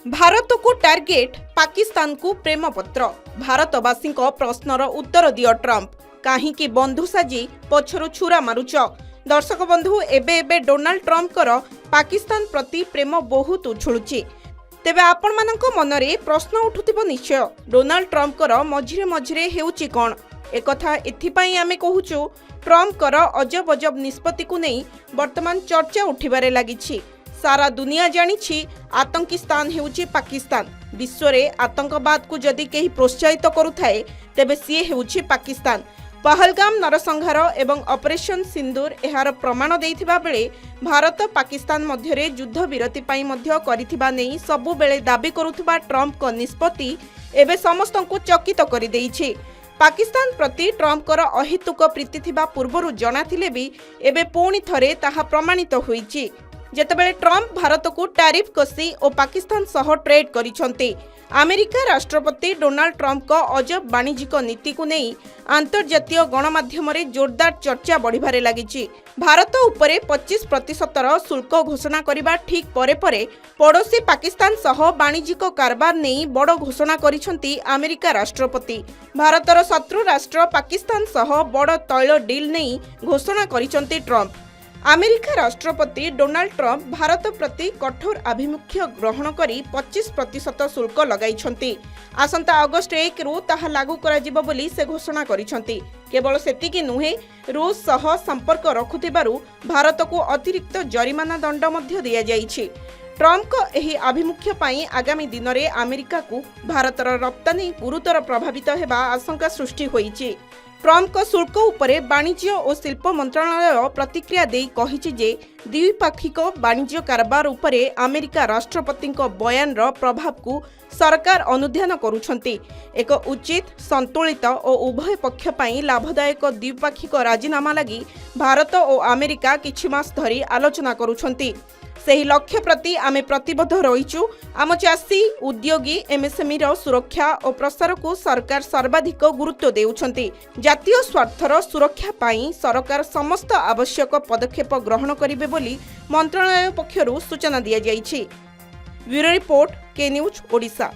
भारत को टार्गेट पाकिस्तान को प्रेम पत्र भारतवासी प्रश्नर उत्तर दियो ट्रंप कहीं बंधु साजी पछरु छुरा मारुच। दर्शक बंधु एबे डोनाल्ड ट्रंपकर पाकिस्तान प्रति प्रेम बहुत उछुलुची। तेबे आपण मानक मनरे प्रश्न उठुथिबो निश्चय डोनाल्ड ट्रंपकर मझिरे मझिरे हेउची कोन एकथा एथिपाई आमे कहूचु ट्रंपकर अजब अजब निष्पत्ति को नहीं वर्तमान चर्चा उठिबारे लागिछि। सारा दुनिया जानिछि आतंकी स्थान हेउछि पाकिस्तान। विश्व रे आतंकवाद को जदि केही प्रोत्साहित करुथाए तेबे सीए हेउछि पाकिस्तान। पहलगाम नरसंहार एवं ऑपरेशन सिंदूर एहार प्रमाण देइथिबा बेले भारत पाकिस्तान मध्यरे युद्ध विरति पाई मध्य करिथिबा नेई सबु बेले दाबी करुथबा ट्रंप को निष्पत्ति एबे समस्तंकु चकित करि देइछि। पाकिस्तान प्रति ट्रंपकर अहितुक प्रीति थिबा पूर्वरु जनाथिले भी एबे पुणी थरे ताहा प्रमाणित होईछि जेतेबेले ट्रंप भारत को टैरिफ कसी और पाकिस्तान सह ट्रेड करिसंते। अमेरिका राष्ट्रपति डोनाल्ड ट्रंप को अजब वाणिज्यिक नीति को नहीं अंतर्जातीय गणमाध्यम जोरदार चर्चा बढ़िबारे लागिछि। भारत उपरे 25% शुल्क घोषणा करिबा ठीक परे परे पड़ोसी पाकिस्तान सह वाणिज्यिक कारबार नहीं बड़ घोषणा करिसंती अमेरिका राष्ट्रपति। भारतर शत्रु राष्ट्र पाकिस्तान सह बड़ तैल डील नहीं घोषणा करिसंती ट्रंप। अमेरिका राष्ट्रपति डोनाल्ड ट्रंप भारत प्रति कठोर आभिमुख्य ग्रहण करी 25% शुल्क लगाइछंती। आसंता अगस्ट 1 रु ताहा लागू कराजिबो बोली से घोषणा करिछंती। केवल सेतिकी नुहे रूस सह संपर्क रखुथिबारु भारत को अतिरिक्त जरिमाना दंड मध्य दिया जाइछि। ट्रंप को एही आभिमुख्य पाई आगामी दिन में अमेरिका को भारतर रप्तानी गुरुतर प्रभावित हेबा आशंका सृष्टि होइछि। ट्रंप को शुल्क उपरे वाणिज्य और शिल्प मंत्रालय प्रतिक्रिया देई कहिछि जे द्विपाक्षिक वाणिज्य कारबार उपरे अमेरिका राष्ट्रपति बयान रो प्रभाव को सरकार अनुध्यान करुछंती। एक उचित संतुलित और उभय पक्ष पाई लाभदायक द्विपाक्षिक राजीनामा लगी भारत और अमेरिका किछि मास धरी आलोचना करुछंती। सही लक्ष्य प्रति आमे प्रतिबद्ध रहिचु। आम चाषी उद्योगी एमएसएमई रो सुरक्षा और प्रसार को सरकार सर्वाधिक गुरुत्व देउछंती। जातीय स्वार्थर सुरक्षा पाई सरकार समस्त आवश्यक पदक्षेप ग्रहण करिवे बोली मंत्रालय पक्षरु सूचना दिया जाइछि। ब्यूरो रिपोर्ट के न्यूज ओडिशा।